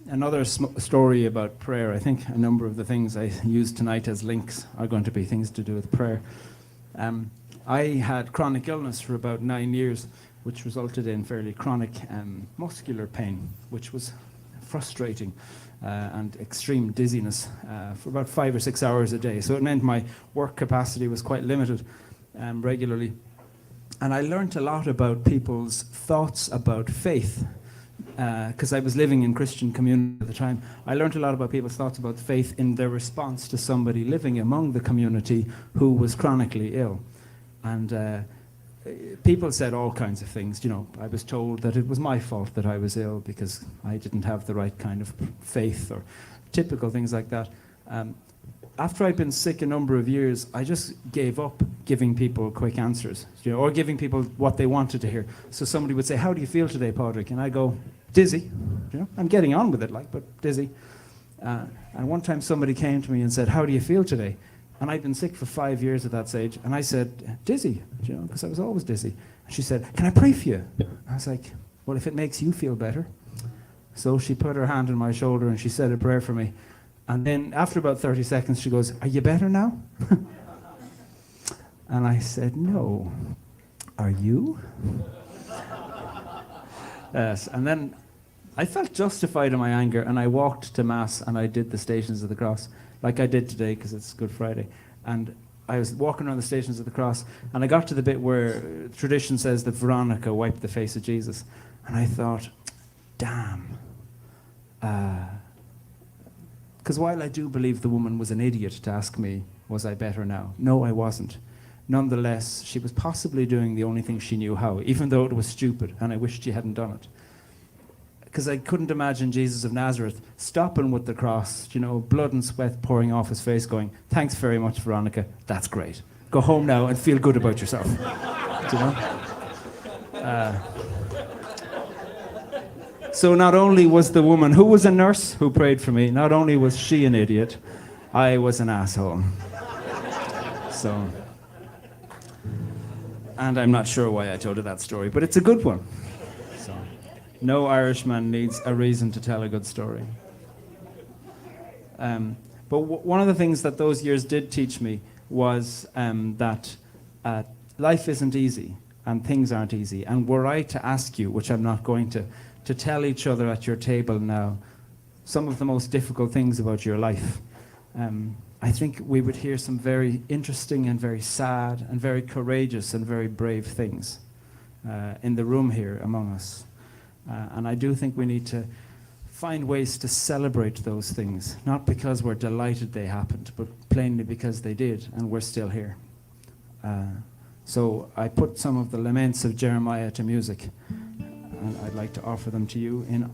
Another story about prayer. I think a number of the things I use tonight as links are going to be things to do with prayer. I had chronic illness for about 9 years, which resulted in fairly chronic muscular pain, which was frustrating, and extreme dizziness for about 5 or 6 hours a day. So it meant my work capacity was quite limited regularly. And I learned a lot about people's thoughts about faith, because I was living in Christian community at the time. I learned a lot about people's thoughts about faith in their response to somebody living among the community who was chronically ill. And people said all kinds of things. You know, I was told that it was my fault that I was ill because I didn't have the right kind of faith, or typical things like that. After I'd been sick a number of years, I just gave up giving people quick answers, you know, or giving people what they wanted to hear. So somebody would say, "How do you feel today, Padraig?" And I go, "Dizzy." You know, I'm getting on with it, like, but dizzy. And one time somebody came to me and said, "How do you feel today?" And I'd been sick for 5 years at that stage, and I said, "Dizzy," you know, because I was always dizzy. And she said, "Can I pray for you?" I was like, "Well, if it makes you feel better." So she put her hand on my shoulder and she said a prayer for me. And then after about 30 seconds, she goes, "Are you better now?" And I said, "No. Are you?" Yes. And then I felt justified in my anger, and I walked to Mass and I did the Stations of the Cross, like I did today because it's Good Friday. And I was walking around the Stations of the Cross, and I got to the bit where tradition says that Veronica wiped the face of Jesus. And I thought, damn. Because while I do believe the woman was an idiot to ask me, was I better now? No, I wasn't. Nonetheless, she was possibly doing the only thing she knew how, even though it was stupid, and I wished she hadn't done it. Because I couldn't imagine Jesus of Nazareth stopping with the cross, you know, blood and sweat pouring off his face, going, "Thanks very much, Veronica, that's great. Go home now and feel good about yourself." Do you know? So not only was the woman, who was a nurse who prayed for me, not only was she an idiot, I was an asshole. So, and I'm not sure why I told her that story, but it's a good one. So, no Irishman needs a reason to tell a good story. But one of the things that those years did teach me was that life isn't easy, and things aren't easy. And were I to ask you, which I'm not going to tell each other at your table now some of the most difficult things about your life, I think we would hear some very interesting and very sad and very courageous and very brave things in the room here among us. And I do think we need to find ways to celebrate those things, not because we're delighted they happened, but plainly because they did, and we're still here. So I put some of the laments of Jeremiah to music, and I'd like to offer them to you in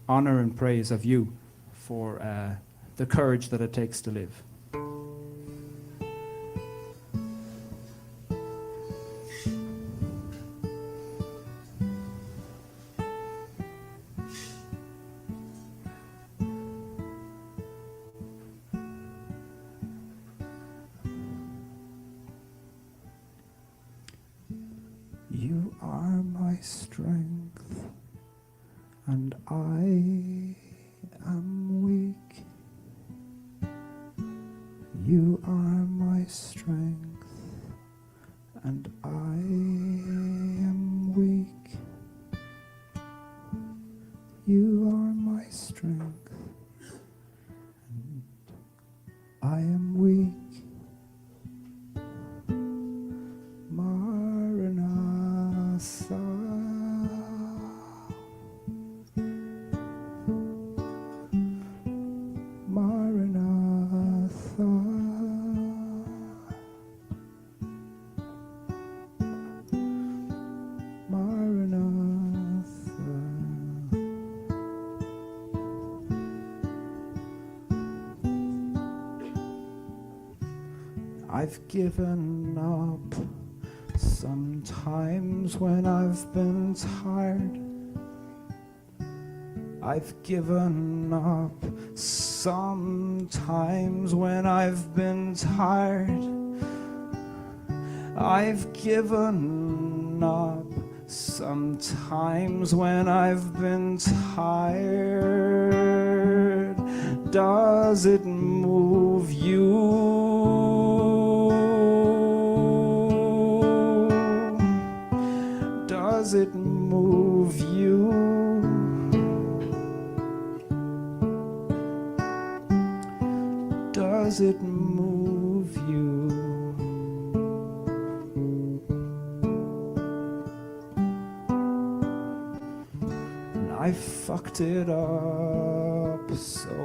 honor and praise of you for the courage that it takes to live. You are my strength, and I am weak. You are my strength, and I am weak. You are my strength, and I am weak. I've given up sometimes when I've been tired. I've given up sometimes when I've been tired. I've given up Sometimes when I've been tired, does it move you? Does it move you? Does it move you? I fucked it up so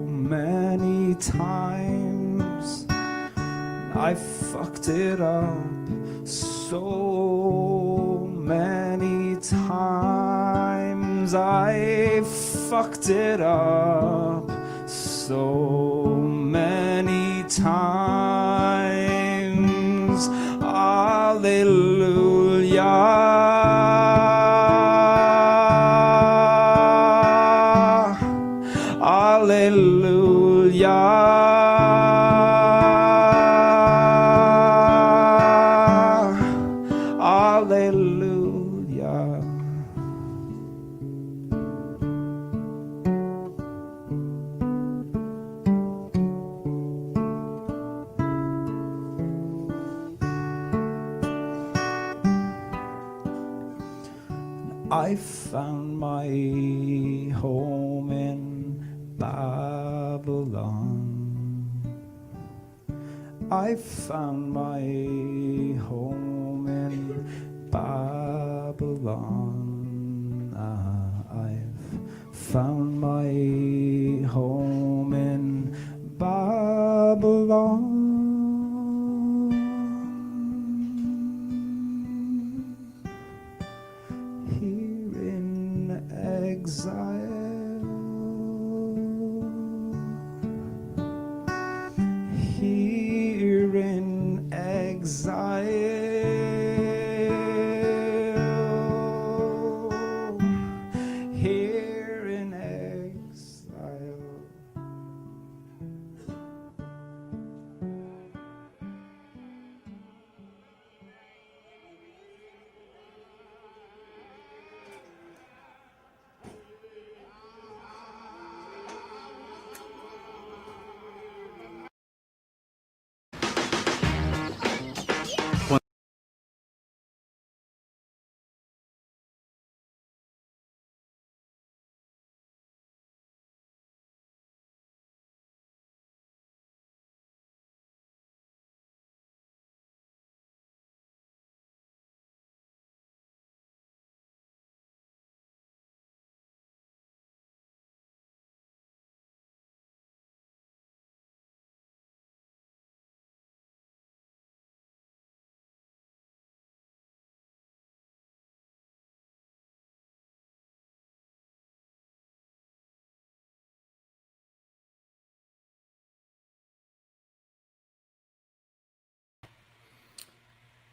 many times. I fucked it up so many times. I fucked it up so many times. Alleluia. Alleluia. Alleluia. I found my home in Babylon. I found my home in Babylon. I've found my home in Babylon. Here in exile, here in exile, here in exile.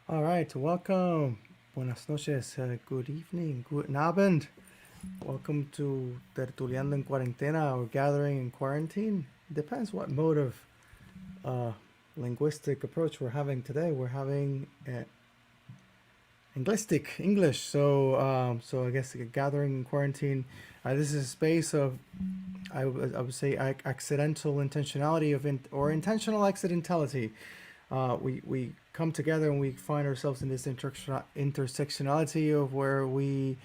All right, welcome. Buenas noches, good evening, guten Abend. Welcome to Tertuliando en Cuarentena, or gathering in quarantine. Depends what mode of linguistic approach we're having today. We're having linguistic English, so so I guess a gathering in quarantine. This is a space of, I would say, accidental intentionality or intentional accidentality. We come together and we find ourselves in this intersectionality of where we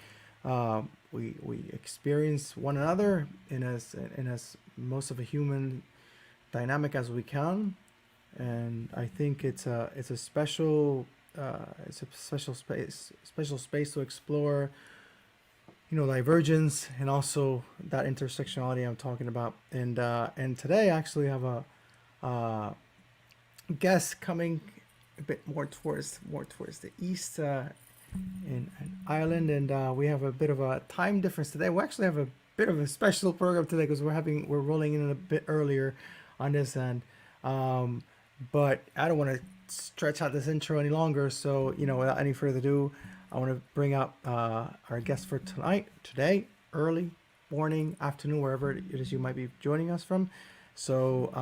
experience one another in as most of a human dynamic as we can, and I think it's a special space to explore, divergence and also that intersectionality I'm talking about. And today I actually have a guest coming a bit more towards the east in Ireland, and we have a bit of a time difference today. We actually have a bit of a special program today because we're rolling in a bit earlier on this end. But I don't want to stretch out this intro any longer, so without any further ado, I want to bring up our guest for today, early morning, afternoon, wherever it is you might be joining us from. So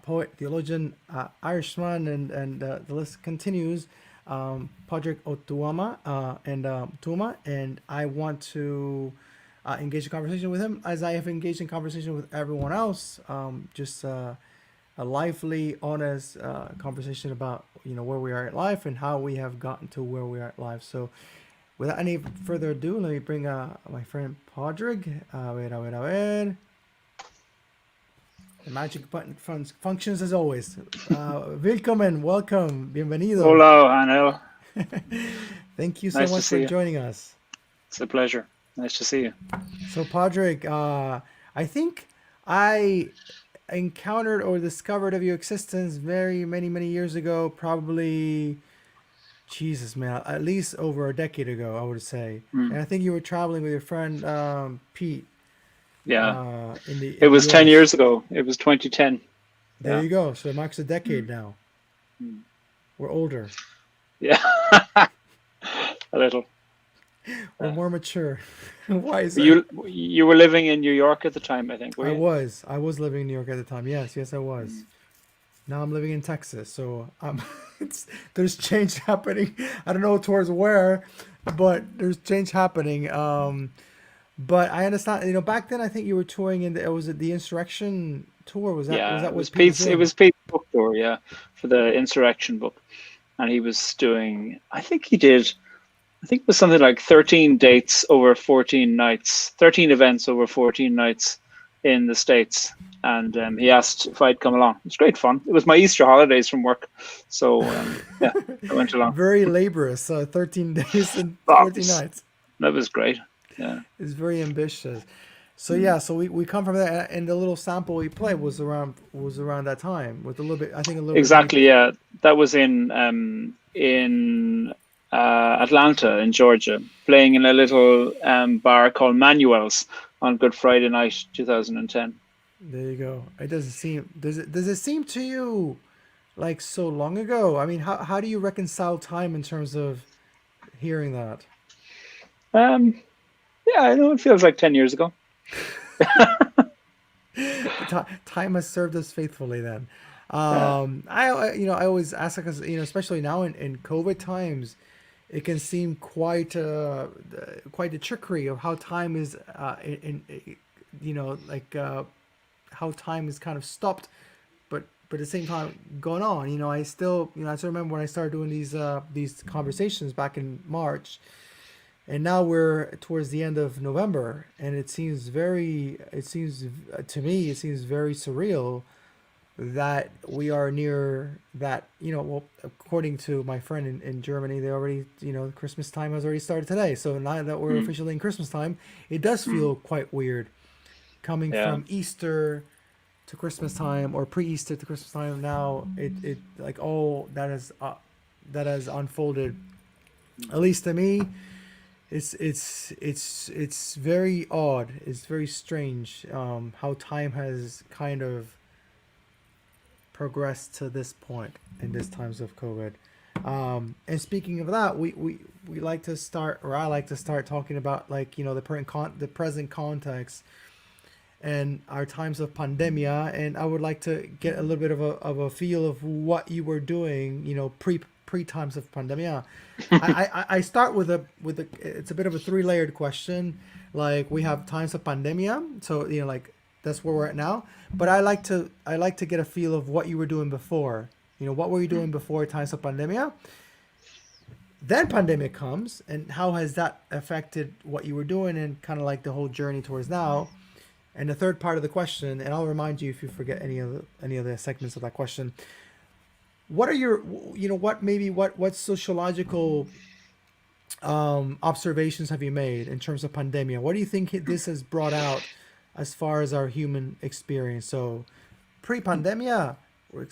poet, theologian, Irishman, and the list continues. Padraig Ó Tuama, Tuama, and I want to engage in conversation with him as I have engaged in conversation with everyone else. Just a lively, honest conversation about where we are in life and how we have gotten to where we are in life. So, without any further ado, let me bring my friend Padraig. Wait. The magic button functions as always. Willkommen, welcome, bienvenido. Hello, Anil. Thank you so Nice to much see for you. joining us. It's a pleasure. Nice to see you. So, Padraig, I think I encountered or discovered of your existence very many years ago, probably, Jesus, man, at least over a decade ago, I would say. And I think you were traveling with your friend Pete. Yeah. In It was the 10 US. years ago. It was 2010. There Yeah. you go. So it marks a decade now. We're older. Yeah. A little. We're more mature. Why is that? You were living in New York at the time, I think, were I you? was living in New York at the time. Yes, I was. Now I'm living in Texas, so there's change happening. I don't know towards where, but there's change happening. But I understand. Back then I think you were touring in was it the Insurrection tour? Was that Yeah, it what was Pete was Pete's. It doing? was Pete's book tour, yeah, for the Insurrection book, and he was doing. I think it was something like 13 dates over 14 nights, 13 events over 14 nights in the States. And he asked if I'd come along. It was great fun. It was my Easter holidays from work. So, yeah, I went along. Very laborious. 13 days and Oh, 14 nights. That was great. Yeah. It's very ambitious. So yeah, so we come from there, and the little sample we played was around that time with a little bit. I think a little Exactly. Yeah. That was in Atlanta, in Georgia, playing in a little bar called Manuel's on Good Friday night, 2010. There you go. It doesn't seem. Does it seem to you like so long ago? I mean, how do you reconcile time in terms of hearing that? Yeah, I know it feels like 10 years ago. Time has served us faithfully. Then, Yeah. I always ask because especially now in COVID times, it can seem quite the trickery of how time is how time is kind of stopped, but at the same time going on. I still remember when I started doing these conversations back in March, and now we're towards the end of November, and it seems very surreal that we are near that. Well, according to my friend in Germany, they already, Christmas time has already started today. So now that we're officially in Christmas time, it does feel quite weird coming from Easter to Christmas time, or pre-Easter to Christmas time. Now it like all that has unfolded, at least to me. It's very odd. It's very strange how time has kind of progressed to this point in these times of COVID. And speaking of that, we like to start, or I like to start talking about the present context and our times of pandemia. And I would like to get a little bit of a feel of what you were doing, pre times of pandemia. I start with it's a bit of a 3-layered question. Like, we have times of pandemia, so that's where we're at now. But I like to get a feel of what you were doing before. What were you doing before times of pandemia? Then pandemic comes, and how has that affected what you were doing, and kind of like the whole journey towards now? And the third part of the question, and I'll remind you if you forget any of the segments of that question. What are your, what sociological observations have you made in terms of pandemia? What do you think this has brought out as far as our human experience? So, pre-pandemia, we're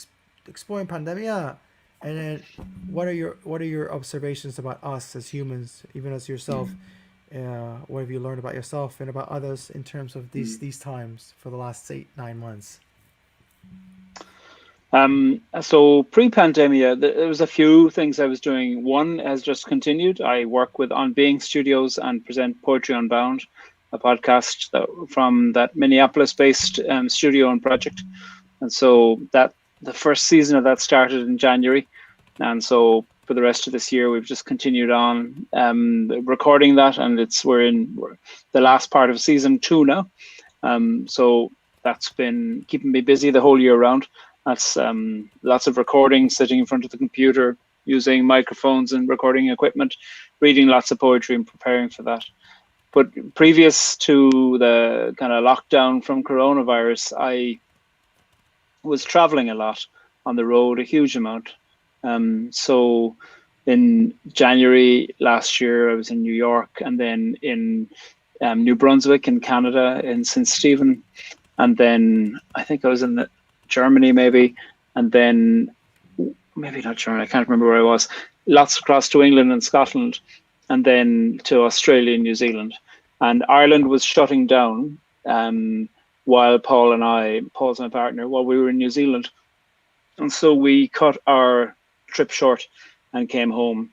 exploring pandemia, and then what are your observations about us as humans, even as yourself? What have you learned about yourself and about others in terms of these times for the last 8-9 months? So pre-pandemia, there was a few things I was doing. One has just continued. I work with On Being Studios and present Poetry Unbound, a podcast from that Minneapolis-based studio and project. And so the first season of that started in January. And so for the rest of this year. We've just continued on recording that, and we're in the last part of season 2 now. So that's been keeping me busy the whole year round. That's lots of recording, sitting in front of the computer, using microphones and recording equipment, reading lots of poetry and preparing for that. But previous to the kind of lockdown from coronavirus, I was traveling a lot on the road, a huge amount. So in January last year, I was in New York, and then in New Brunswick in Canada, in St. Stephen, and then I think I was in Germany maybe, and then maybe not Germany, I can't remember where I was. Lots across to England and Scotland, and then to Australia and New Zealand. And Ireland was shutting down while Paul's my partner, while we were in New Zealand. And so we cut our trip short and came home,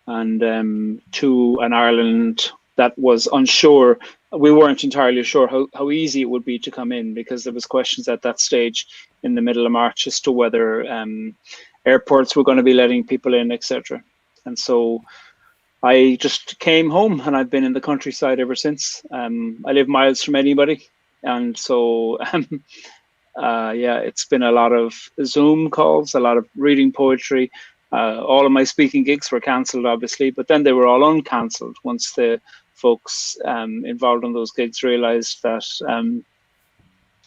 and to an Ireland that was unsure. We weren't entirely sure how easy it would be to come in, because there was questions at that stage in the middle of March as to whether airports were going to be letting people in, etc. And so I just came home, and I've been in the countryside ever since. I live miles from anybody, and so yeah, it's been a lot of Zoom calls, a lot of reading poetry. All of my speaking gigs were cancelled, obviously, but then they were all uncancelled once the folks involved in those gigs realized that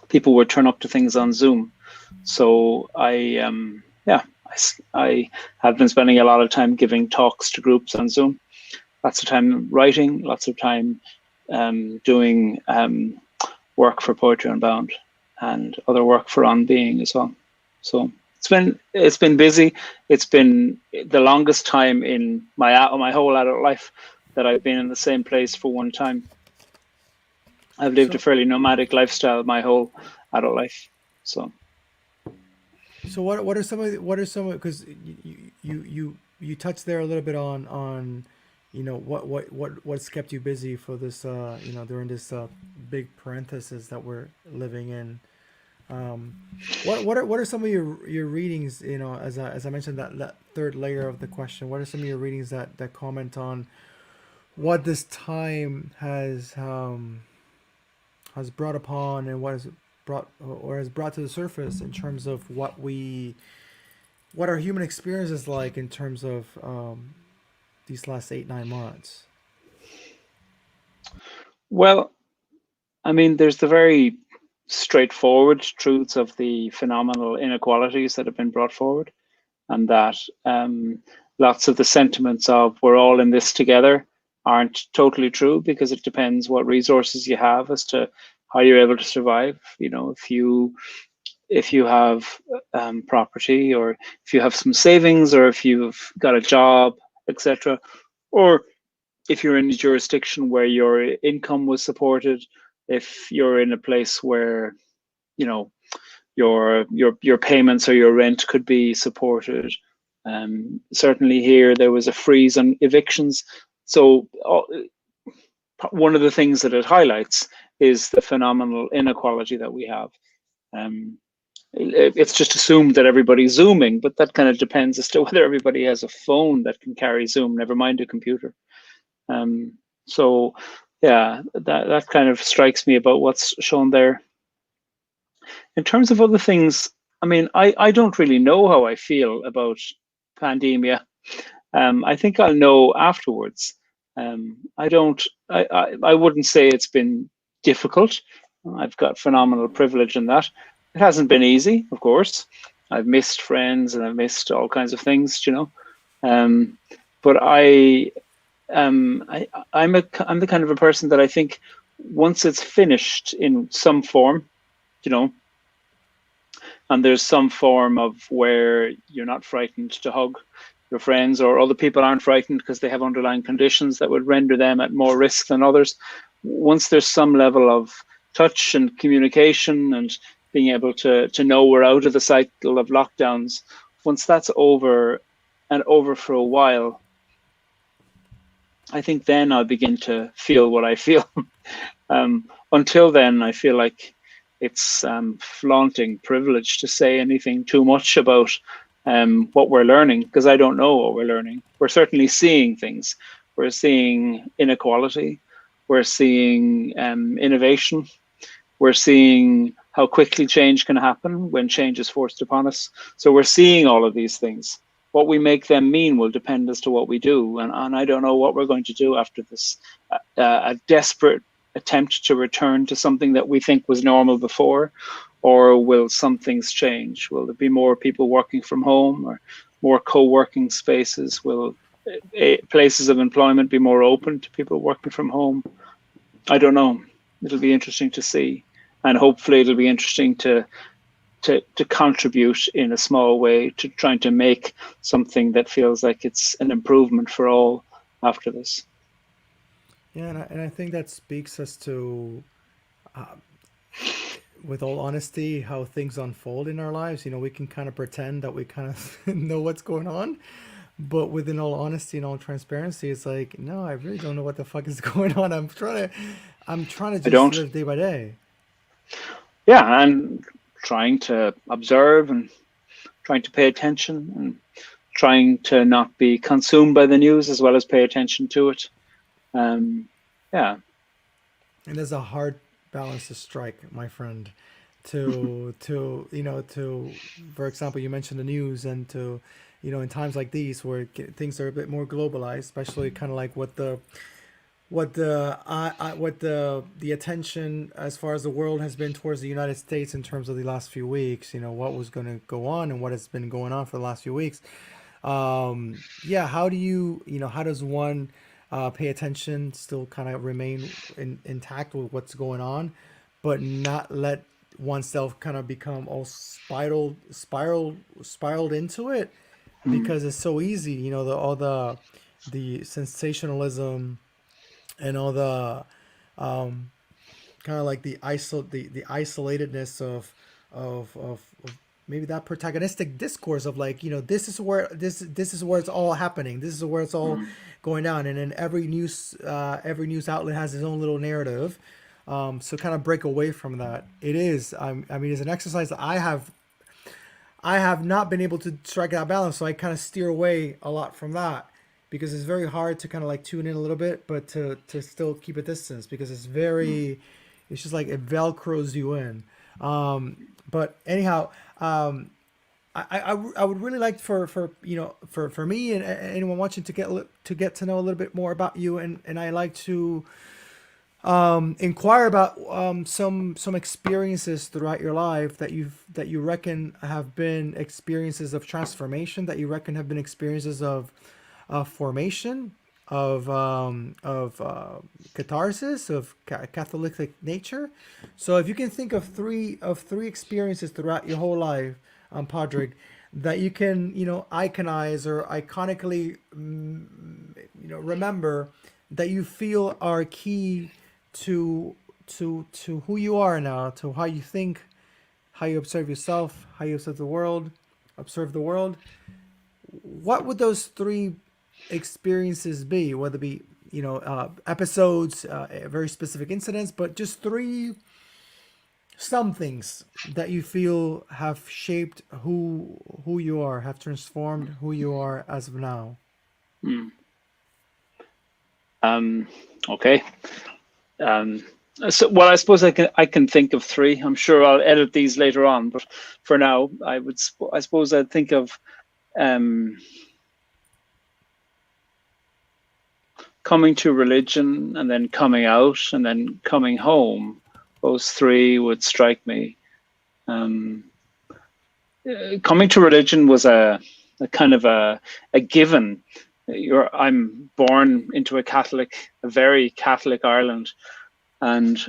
people would turn up to things on Zoom. So I have been spending a lot of time giving talks to groups on Zoom. Lots of time writing, lots of time doing work for Poetry Unbound and other work for On Being as well. So it's been busy. It's been the longest time in my whole adult life that I've been in the same place for one time. I've lived a fairly nomadic lifestyle my whole adult life. So what are some because you touched there a little bit on what's kept you busy for this during this big parenthesis that we're living in. What are some of your readings, as I mentioned, that third layer of the question, what are some of your readings that comment on what this time has brought upon, and what has brought to the surface in terms of what our human experience is like in terms of these last 8-9 months? Well, I mean, there's the very straightforward truths of the phenomenal inequalities that have been brought forward, and that lots of the sentiments of we're all in this together aren't totally true, because it depends what resources you have as to how you're able to survive. If you have property, or if you have some savings, or if you've got a job, etc., or if you're in a jurisdiction where your income was supported, if you're in a place where your payments or your rent could be supported. Certainly here there was a freeze on evictions. So one of the things that it highlights is the phenomenal inequality that we have. It's just assumed that everybody's Zooming, but that kind of depends as to whether everybody has a phone that can carry Zoom, never mind a computer. So yeah, that kind of strikes me about what's shown there. In terms of other things, I mean, I don't really know how I feel about pandemia. I think I'll know afterwards. I wouldn't say it's been difficult. I've got phenomenal privilege in that. It hasn't been easy, of course. I've missed friends and I've missed all kinds of things, but I'm the kind of a person that I think once it's finished in some form, and there's some form of where you're not frightened to hug your friends, or other people aren't frightened because they have underlying conditions that would render them at more risk than others. Once there's some level of touch and communication and being able to know we're out of the cycle of lockdowns, once that's over, and over for a while, I think then I'll begin to feel what I feel. Until then, I feel like it's flaunting privilege to say anything too much about what we're learning, because I don't know what we're learning. We're certainly seeing things. We're seeing inequality. We're seeing innovation. We're seeing how quickly change can happen when change is forced upon us. So we're seeing all of these things. What we make them mean will depend as to what we do. And I don't know what we're going to do after this. A desperate attempt to return to something that we think was normal before, or will some things change? Will there be more people working from home, or more co-working spaces? Will places of employment be more open to people working from home? I don't know. It'll be interesting to see. And hopefully it'll be interesting to contribute in a small way to trying to make something that feels like it's an improvement for all after this. Yeah, and I think that speaks as to, with all honesty, how things unfold in our lives. You know, we can kind of pretend that we kind of know what's going on, but within all honesty and all transparency, it's like, no, I really don't know what the fuck is going on. I'm trying to I just don't. live day by day. Yeah, and trying to observe and trying to pay attention and trying to not be consumed by the news as well as pay attention to it. Yeah. And there's a hard balance to strike, my friend, to for example, you mentioned the news, and to, in times like these where things are a bit more globalized, especially kind of like what the attention as far as the world has been towards the United States in terms of the last few weeks, what was going to go on and what has been going on for the last few weeks. Yeah, how does one pay attention, still kind of remain intact with what's going on, but not let oneself kind of become all spiraled into it, because it's so easy, all the sensationalism and all the kind of like the isolatedness of maybe that protagonistic discourse of like, this is where it's all happening, this is where it's all going down, and then every news outlet has its own little narrative. So kind of break away from that. It is, I mean, it's an exercise that I have not been able to strike that balance, so I kind of steer away a lot from that, because it's very hard to kind of like tune in a little bit, but to still keep a distance, because it's just like it velcros you in. But anyhow, I would really like for me and anyone watching to get to know a little bit more about you, and I like to inquire about some experiences throughout your life that you reckon have been experiences of transformation, that you reckon have been experiences of formation, of catharsis, of Catholic nature. So if you can think of three experiences throughout your whole life, Padraig, that you can iconize or iconically remember, that you feel are key to who you are now, to how you think, how you observe yourself, how you observe the world, what would those three experiences be? Whether it be episodes, very specific incidents, but just some things that you feel have shaped who you are, have transformed who you are as of now. Okay. So, well, I suppose I can think of three. I'm sure I'll edit these later on, but for now, I suppose I'd think of coming to religion, and then coming out, and then coming home. Those three would strike me. Coming to religion was a kind of a given. I'm born into a very Catholic Ireland, and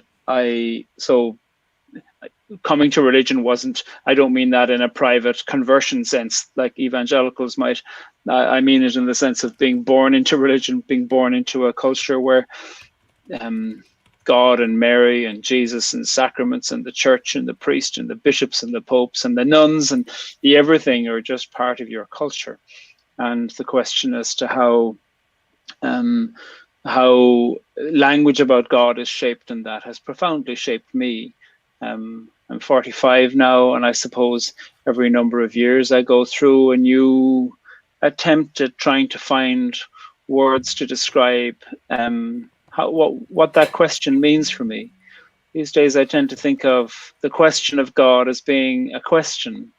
coming to religion wasn't, I don't mean that in a private conversion sense like evangelicals might. I mean it in the sense of being born into religion, being born into a culture where God and Mary and Jesus and sacraments and the church and the priest and the bishops and the popes and the nuns and the everything are just part of your culture. And the question as to how language about God is shaped in that has profoundly shaped me. I'm 45 now, and I suppose every number of years I go through a new attempt at trying to find words to describe what that question means for me. These days I tend to think of the question of God as being a question.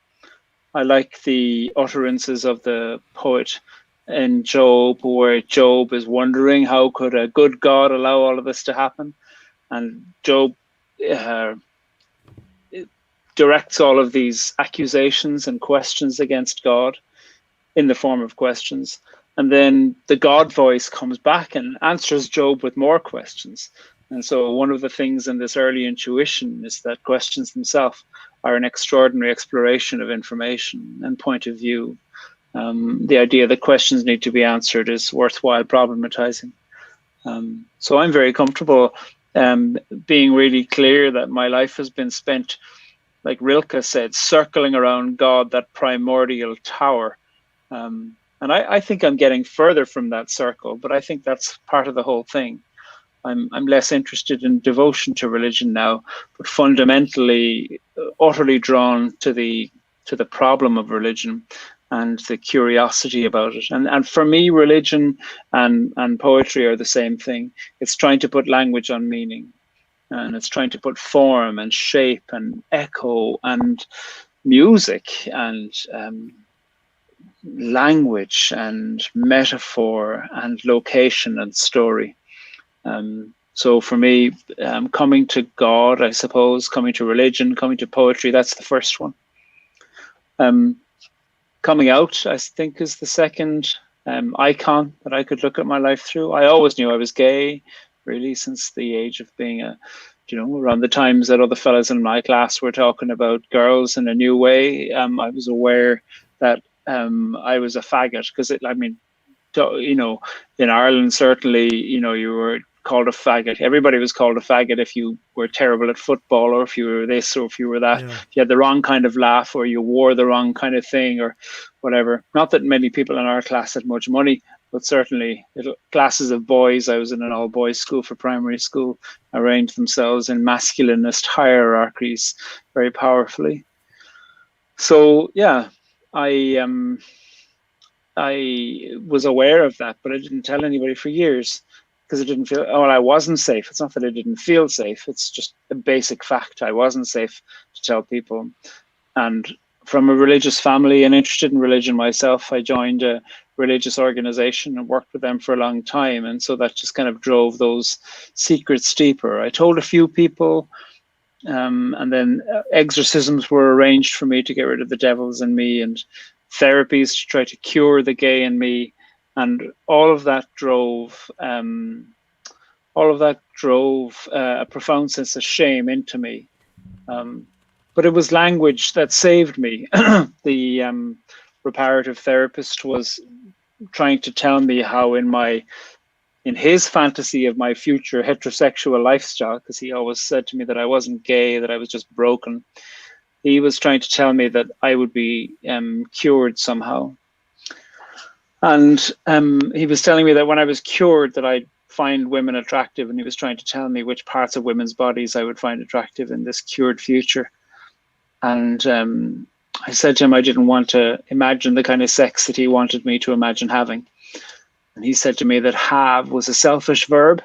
I like the utterances of the poet in Job, where Job is wondering, how could a good God allow all of this to happen? And Job directs all of these accusations and questions against God in the form of questions. And then the God voice comes back and answers Job with more questions. And so one of the things in this early intuition is that questions themselves are an extraordinary exploration of information and point of view. The idea that questions need to be answered is worthwhile problematizing. So I'm very comfortable being really clear that my life has been spent, like Rilke said, circling around God, that primordial tower. And I think I'm getting further from that circle, but I think that's part of the whole thing. I'm less interested in devotion to religion now, but fundamentally utterly drawn to the problem of religion and the curiosity about it. And for me, religion and poetry are the same thing. It's trying to put language on meaning, and it's trying to put form and shape and echo and music and language and metaphor and location and story. So for me, coming to God, I suppose, coming to religion, coming to poetry, that's the first one. Coming out, I think, is the second icon that I could look at my life through. I always knew I was gay, really, since the age of being around the times that other fellas in my class were talking about girls in a new way. I was aware that I was a faggot, because in Ireland, certainly, you were called a faggot. Everybody was called a faggot if you were terrible at football, or if you were this, or if you were that. Yeah. If you had the wrong kind of laugh, or you wore the wrong kind of thing, or whatever. Not that many people in our class had much money, but certainly classes of boys, I was in an all-boys school for primary school, arranged themselves in masculinist hierarchies very powerfully. So, yeah, I was aware of that, but I didn't tell anybody for years, because I didn't feel, I wasn't safe. It's not that I didn't feel safe. It's just a basic fact. I wasn't safe to tell people. And from a religious family and interested in religion myself, I joined a religious organization and worked with them for a long time. And so that just kind of drove those secrets deeper. I told a few people, and then exorcisms were arranged for me to get rid of the devils in me, and therapies to try to cure the gay in me. And all of that drove a profound sense of shame into me. But it was language that saved me. The reparative therapist was trying to tell me how in his fantasy of my future heterosexual lifestyle, because he always said to me that I wasn't gay, that I was just broken. He was trying to tell me that I would be cured somehow. And he was telling me that when I was cured, that I'd find women attractive, and he was trying to tell me which parts of women's bodies I would find attractive in this cured future. And I said to him I didn't want to imagine the kind of sex that he wanted me to imagine having. And he said to me that have was a selfish verb.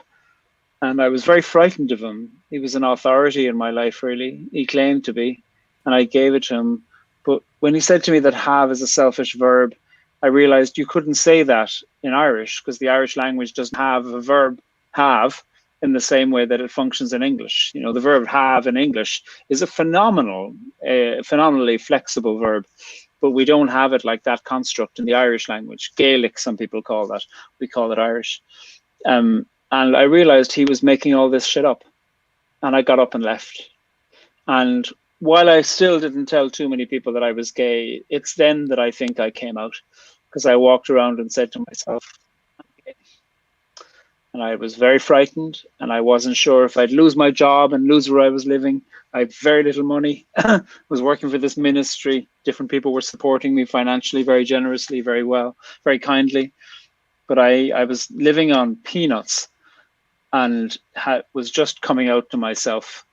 And I was very frightened of him. He was an authority in my life, really. He claimed to be, and I gave it to him. But when he said to me that have is a selfish verb, I realized you couldn't say that in Irish, because the Irish language doesn't have a verb have in the same way that it functions in English. The verb have in English is a phenomenally flexible verb, but we don't have it like that construct in the Irish language. Gaelic, some people call that. We call it Irish. And I realized he was making all this shit up, and I got up and left. And while I still didn't tell too many people that I was gay, it's then that I think I came out, because I walked around and said to myself, I'm gay. And I was very frightened, and I wasn't sure if I'd lose my job and lose where I was living. I had very little money. I was working for this ministry. Different people were supporting me financially, very generously, very well, very kindly. But I was living on peanuts, and was just coming out to myself.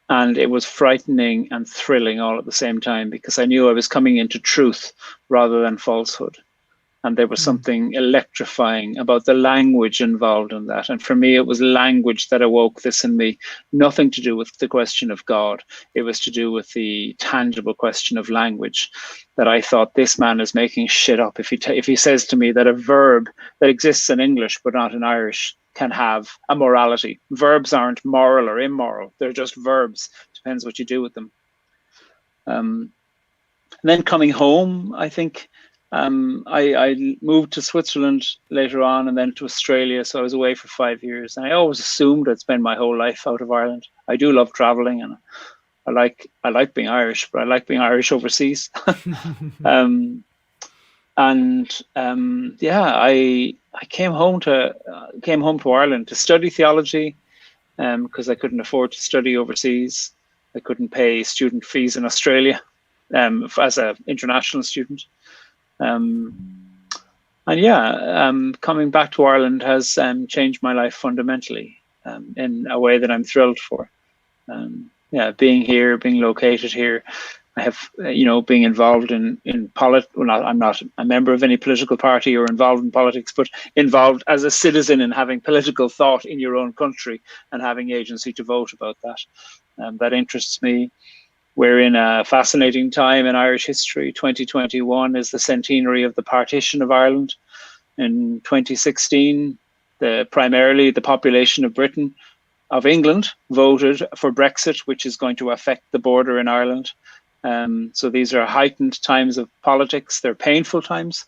And it was frightening and thrilling all at the same time, because I knew I was coming into truth rather than falsehood. And there was something electrifying about the language involved in that. And for me, it was language that awoke this in me. Nothing to do with the question of God. It was to do with the tangible question of language, that I thought, this man is making shit up if he says to me that a verb that exists in English but not in Irish can have a morality. Verbs aren't moral or immoral. They're just verbs. Depends what you do with them. And then coming home, I think, I moved to Switzerland later on, and then to Australia. So I was away for 5 years, and I always assumed I'd spend my whole life out of Ireland. I do love traveling, and I like being Irish, but I like being Irish overseas. I came home to Ireland to study theology, because I couldn't afford to study overseas. I couldn't pay student fees in Australia, as an international student. Coming back to Ireland has changed my life fundamentally, in a way that I'm thrilled for. Being here, being located here, I have, being involved in politics. Well, I'm not a member of any political party or involved in politics, but involved as a citizen in having political thought in your own country and having agency to vote about that. That interests me. We're in a fascinating time in Irish history. 2021 is the centenary of the partition of Ireland. In 2016, primarily the population of England voted for Brexit, which is going to affect the border in Ireland. So these are heightened times of politics. They're painful times.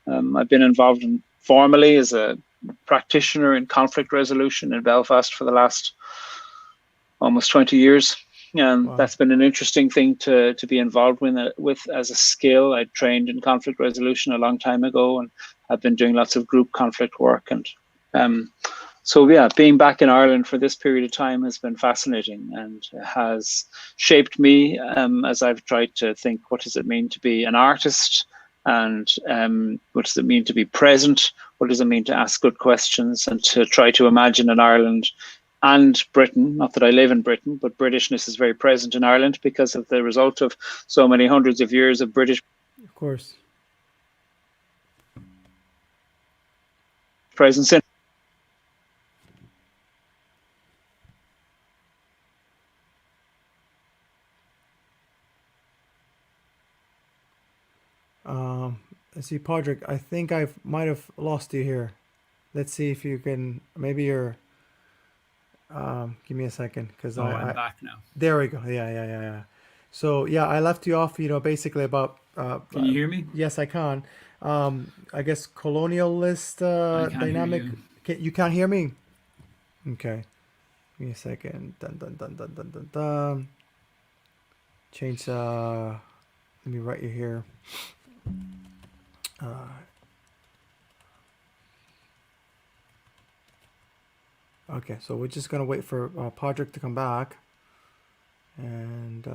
I've been involved formally as a practitioner in conflict resolution in Belfast for the last almost 20 years. Wow. That's been an interesting thing to be involved with as a skill. I trained in conflict resolution a long time ago, and I've been doing lots of group conflict work. And being back in Ireland for this period of time has been fascinating and has shaped me, as I've tried to think, what does it mean to be an artist? And what does it mean to be present? What does it mean to ask good questions and to try to imagine an Ireland and Britain? Not that I live in Britain, but Britishness is very present in Ireland because of the result of so many hundreds of years of British Of course. presence in. Let's see, Padraig, I think I might have lost you here. Let's see if you can, maybe you're, give me a second, because I'm back now. there we go. Yeah. So yeah, I left you off, basically about, Can you hear me? yes, I can. I guess colonialist I can't hear dynamic. you. You can't hear me? Okay. Give me a second. Dun. Change, let me write you here. Okay, so we're just gonna wait for Padraig to come back, and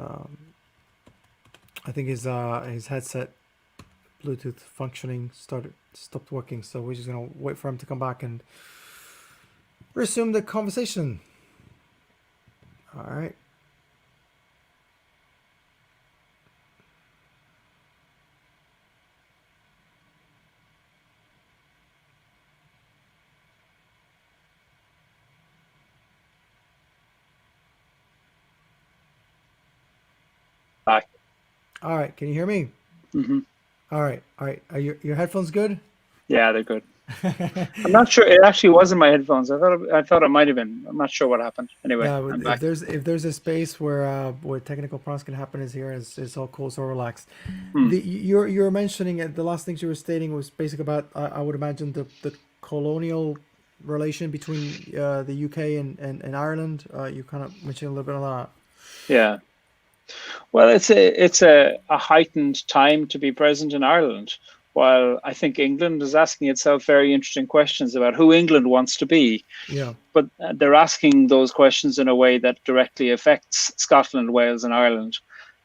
I think his headset Bluetooth functioning stopped working, so we're just gonna wait for him to come back and resume the conversation. All right. Back. All right. Can you hear me? Mm-hmm. All right. Are your headphones good? Yeah, they're good. I'm not sure. It actually wasn't my headphones. I thought it might have been. I'm not sure what happened. Anyway, Yeah, I'm if back. there's a space where technical problems can happen is here. It's all cool, so relax. Hmm. You're mentioning the last things you were stating was basically about I would imagine the colonial relation between the UK and Ireland. You kind of mentioned a little bit on that. Yeah. Well, it's a heightened time to be present in Ireland, while I think England is asking itself very interesting questions about who England wants to be. Yeah. But they're asking those questions in a way that directly affects Scotland, Wales, and Ireland.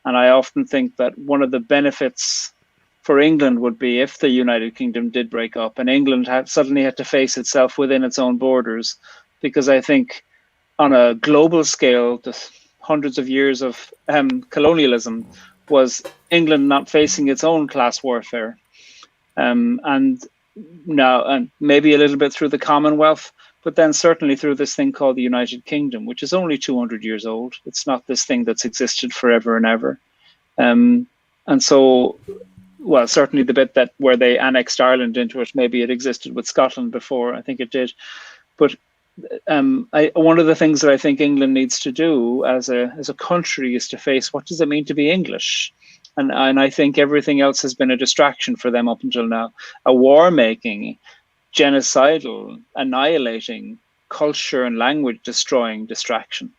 And I often think that one of the benefits for England would be if the United Kingdom did break up and England suddenly had to face itself within its own borders, because I think on a global scale, the hundreds of years of colonialism was England not facing its own class warfare. And now, and maybe a little bit through the Commonwealth, but then certainly through this thing called the United Kingdom, which is only 200 years old. It's not this thing that's existed forever and ever. And so, well, certainly the bit that where they annexed Ireland into it, maybe it existed with Scotland before. I think it did. But one of the things that I think England needs to do as a country is to face, what does it mean to be English? And I think everything else has been a distraction for them up until now. A war-making, genocidal, annihilating, culture and language destroying distraction.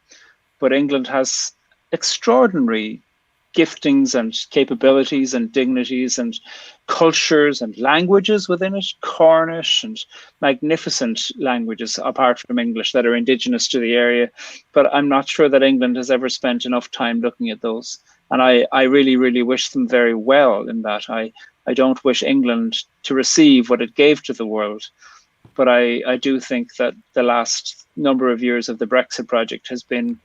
But England has extraordinary giftings and capabilities and dignities and cultures and languages within it, Cornish and magnificent languages apart from English that are indigenous to the area. But I'm not sure that England has ever spent enough time looking at those. And I really, really wish them very well in that. I don't wish England to receive what it gave to the world. But I do think that the last number of years of the Brexit project has been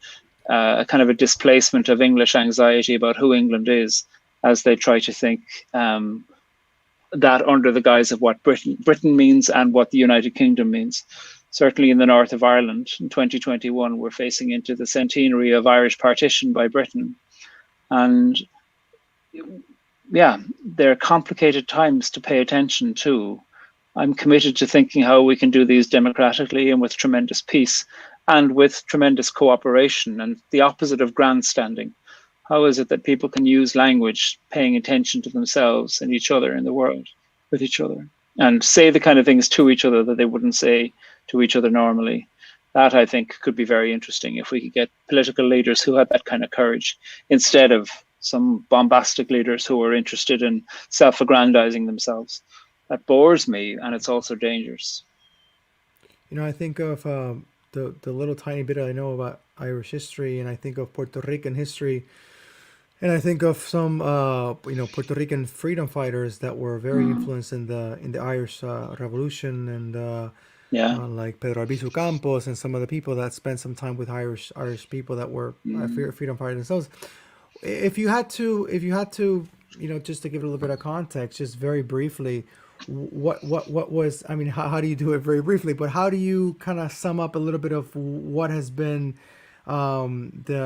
a kind of a displacement of English anxiety about who England is, as they try to think that under the guise of what Britain means and what the United Kingdom means. Certainly in the north of Ireland in 2021, we're facing into the centenary of Irish partition by Britain. And yeah, they're complicated times to pay attention to. I'm committed to thinking how we can do these democratically and with tremendous peace and with tremendous cooperation and the opposite of grandstanding. How is it that people can use language paying attention to themselves and each other in the world with each other and say the kind of things to each other that they wouldn't say to each other normally? That, I think, could be very interesting if we could get political leaders who had that kind of courage instead of some bombastic leaders who are interested in self-aggrandizing themselves. That bores me, and it's also dangerous. You know, I think of the little tiny bit I know about Irish history, and I think of Puerto Rican history, and I think of some Puerto Rican freedom fighters that were very influenced in the Irish Revolution, and like Pedro Albizu Campos and some of the people that spent some time with Irish people that were freedom fighters themselves. If you had to, just to give it a little bit of context, just very briefly, what was, I mean, how do you do it very briefly, but how do you kind of sum up a little bit of what has been that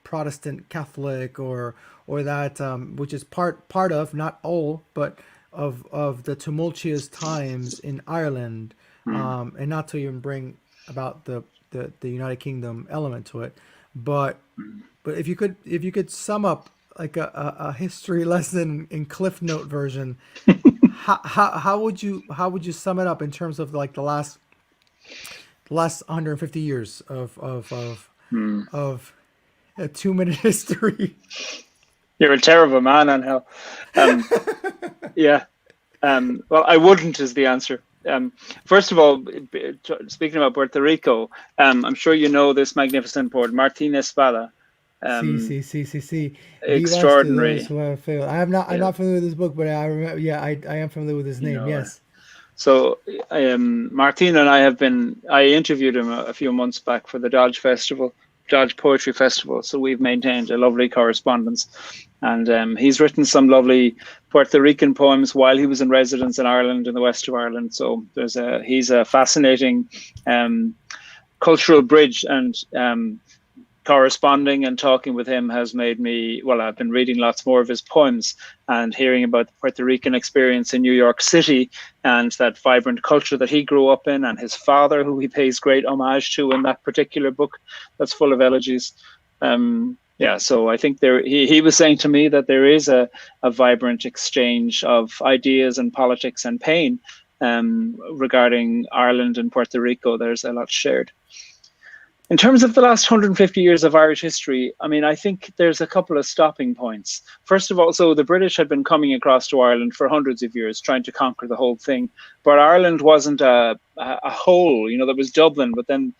Protestant Catholic or that which is part of, not all, but of the tumultuous times in Ireland, and not to even bring about the United Kingdom element to it, but if you could sum up like a history lesson in Cliff Note version, how would you sum it up in terms of like the last 150 years of a 2-minute history? You're a terrible man, Angel. Yeah. Well, I wouldn't is the answer. First of all, speaking about Puerto Rico, I'm sure you know this magnificent poet, Martín Espada. Sí. Extraordinary. I'm not familiar with this book, but I remember. Yeah, I am familiar with his name. Yes. So Martín and I interviewed him a few months back for the Dodge Poetry Festival. So we've maintained a lovely correspondence, and he's written some lovely Puerto Rican poems while he was in residence in Ireland, in the west of Ireland. So he's a fascinating cultural bridge, and corresponding and talking with him has made me, well, I've been reading lots more of his poems and hearing about the Puerto Rican experience in New York City and that vibrant culture that he grew up in, and his father, who he pays great homage to in that particular book that's full of elegies. So I think he was saying to me that there is a vibrant exchange of ideas and politics and pain regarding Ireland and Puerto Rico. There's a lot shared. In terms of the last 150 years of Irish history, I mean, I think there's a couple of stopping points. First of all, so the British had been coming across to Ireland for hundreds of years, trying to conquer the whole thing. But Ireland wasn't a whole, there was Dublin, but then,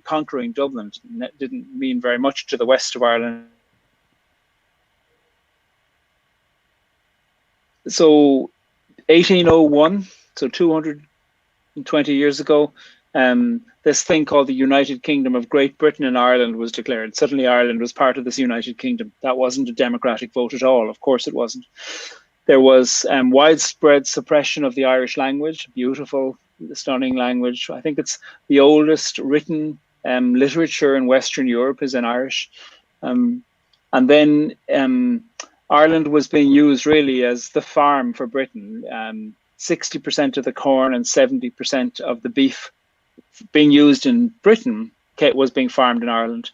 conquering Dublin didn't mean very much to the west of Ireland. So 1801, so 220 years ago, this thing called the United Kingdom of Great Britain and Ireland was declared. Suddenly Ireland was part of this United Kingdom. That wasn't a democratic vote at all. Of course it wasn't. There was widespread suppression of the Irish language, beautiful, stunning language. I think it's the oldest written literature in Western Europe is in Irish. And then Ireland was being used really as the farm for Britain. 60% of the corn and 70% of the beef being used in Britain was being farmed in Ireland.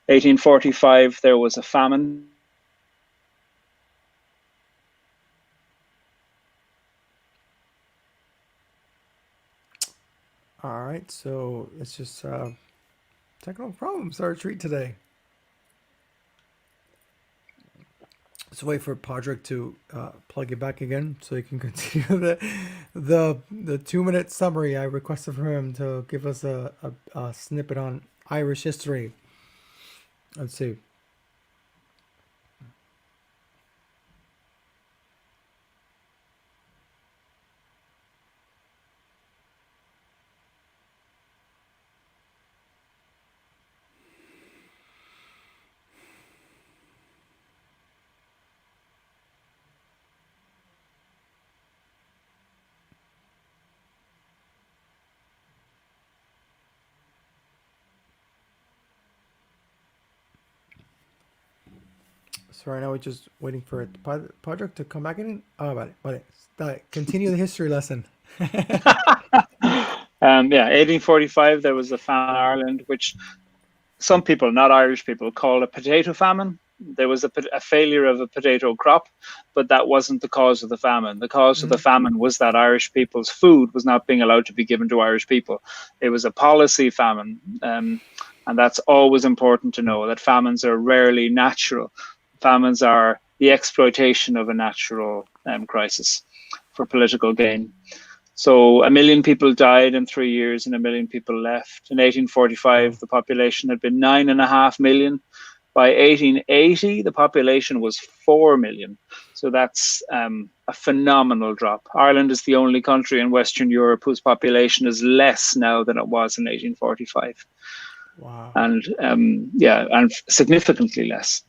1845, there was a famine. All right, so it's just technical problems our treat today. Let's wait for Padraig to plug it back again so he can continue the 2-minute summary I requested from him to give us a snippet on Irish history. Let's see. So right now we're just waiting for Padraig to come back in. Oh, vale. Continue the history lesson. Yeah, 1845, there was a famine in Ireland, which some people, not Irish people, call a potato famine. There was a failure of a potato crop, but that wasn't the cause of the famine. The cause of the famine was that Irish people's food was not being allowed to be given to Irish people. It was a policy famine. And that's always important to know, that famines are rarely natural. Famines are the exploitation of a natural crisis for political gain. So 1 million people died in 3 years and 1 million people left. In 1845, the population had been 9.5 million. By 1880, the population was 4 million. So that's a phenomenal drop. Ireland is the only country in Western Europe whose population is less now than it was in 1845. Wow. And and significantly less.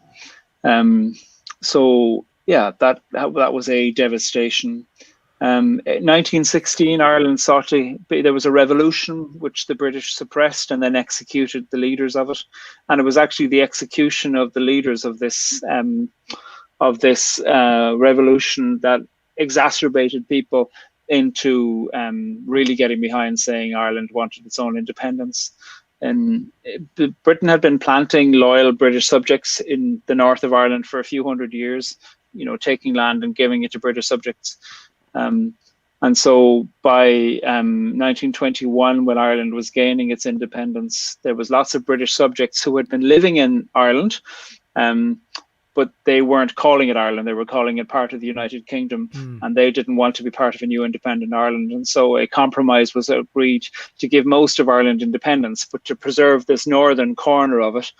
So yeah, that was a devastation. 1916, Ireland there was a revolution which the British suppressed and then executed the leaders of it, and it was actually the execution of the leaders of this revolution that exacerbated people into really getting behind saying Ireland wanted its own independence. And Britain had been planting loyal British subjects in the north of Ireland for a few hundred years, taking land and giving it to British subjects. And so by 1921, when Ireland was gaining its independence, there was lots of British subjects who had been living in Ireland, but they weren't calling it Ireland. They were calling it part of the United Kingdom, and they didn't want to be part of a new independent Ireland. And so a compromise was agreed to give most of Ireland independence, but to preserve this northern corner of it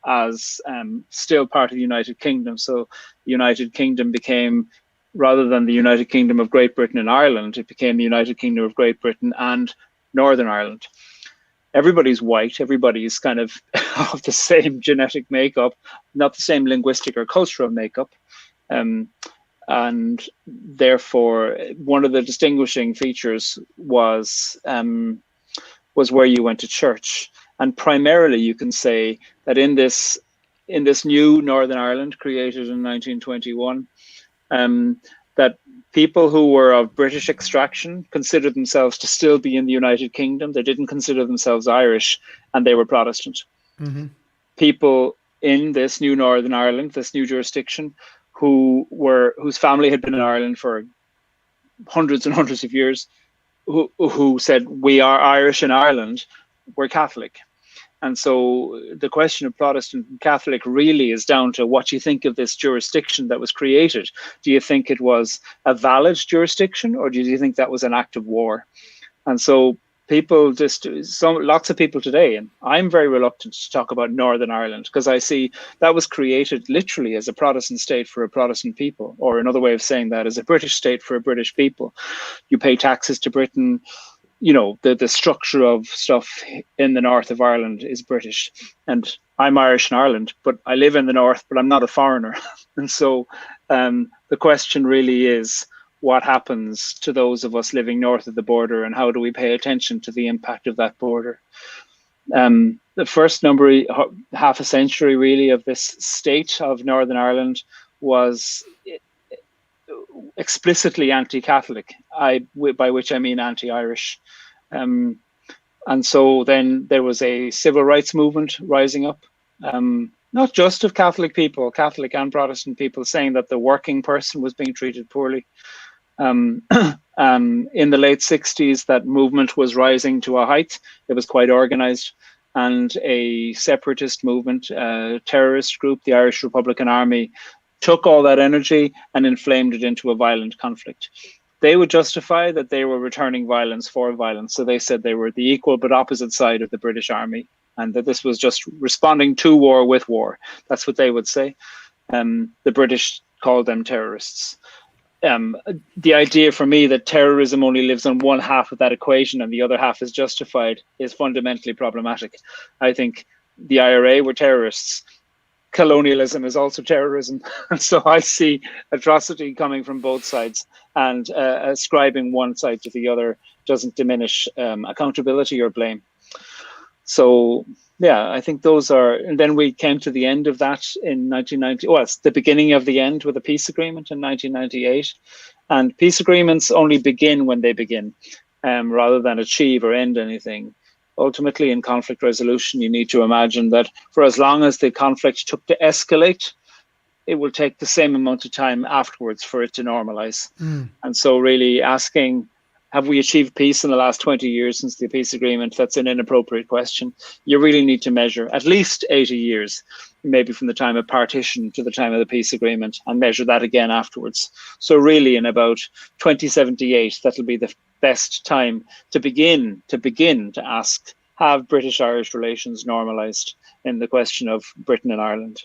as still part of the United Kingdom. So the United Kingdom became, rather than the United Kingdom of Great Britain and Ireland, it became the United Kingdom of Great Britain and Northern Ireland. Everybody's white, everybody's kind of the same genetic makeup, not the same linguistic or cultural makeup. And therefore, one of the distinguishing features was where you went to church. And primarily, you can say that in this new Northern Ireland created in 1921, that people who were of British extraction considered themselves to still be in the United Kingdom. They didn't consider themselves Irish, and they were Protestant. People in this new Northern Ireland, this new jurisdiction, whose family had been in Ireland for hundreds and hundreds of years, who said, we are Irish in Ireland, were Catholic. And so the question of Protestant and Catholic really is down to what you think of this jurisdiction that was created. Do you think it was a valid jurisdiction, or do you think that was an act of war? And so lots of people today, and I'm very reluctant to talk about Northern Ireland, because I see that was created literally as a Protestant state for a Protestant people, or another way of saying that is a British state for a British people. You pay taxes to Britain. the structure of stuff in the north of Ireland is British, and I'm Irish in Ireland, but I live in the north, but I'm not a foreigner. And so the question really is, what happens to those of us living north of the border, and how do we pay attention to the impact of that border? The first half a century really of this state of Northern Ireland was explicitly anti-Catholic, by which I mean anti-Irish. And so then there was a civil rights movement rising up, not just of Catholic people, Catholic and Protestant people, saying that the working person was being treated poorly. In the late 60s, that movement was rising to a height. It was quite organized, and a separatist movement, a terrorist group, the Irish Republican Army, took all that energy and inflamed it into a violent conflict. They would justify that they were returning violence for violence. So they said they were the equal but opposite side of the British Army, and that this was just responding to war with war. That's what they would say. The British called them terrorists. The idea for me that terrorism only lives on one half of that equation and the other half is justified is fundamentally problematic. I think the IRA were terrorists. Colonialism is also terrorism. And so I see atrocity coming from both sides, and ascribing one side to the other doesn't diminish accountability or blame. So yeah, I think those are, and then we came to the end of that in 1990. Well, it's the beginning of the end with a peace agreement in 1998. And peace agreements only begin when they begin, rather than achieve or end anything. Ultimately, in conflict resolution, you need to imagine that for as long as the conflict took to escalate, it will take the same amount of time afterwards for it to normalize. And so really asking, have we achieved peace in the last 20 years since the peace agreement? That's an inappropriate question. You really need to measure at least 80 years, maybe from the time of partition to the time of the peace agreement, and measure that again afterwards. So really in about 2078, that'll be the best time to begin to ask, have British-Irish relations normalized in the question of Britain and Ireland?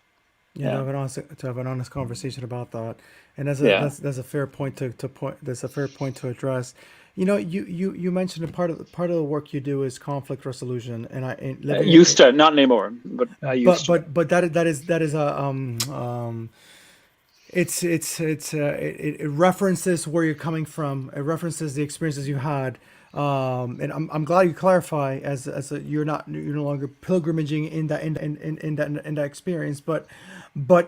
Yeah, to have an honest conversation about that, and that's a fair point That's a fair point to address. You mentioned part of the work you do is conflict resolution, and not anymore, but I used to. But that is a it references where you're coming from. It references the experiences you had. And I'm glad you clarify you're no longer pilgrimaging in that experience, but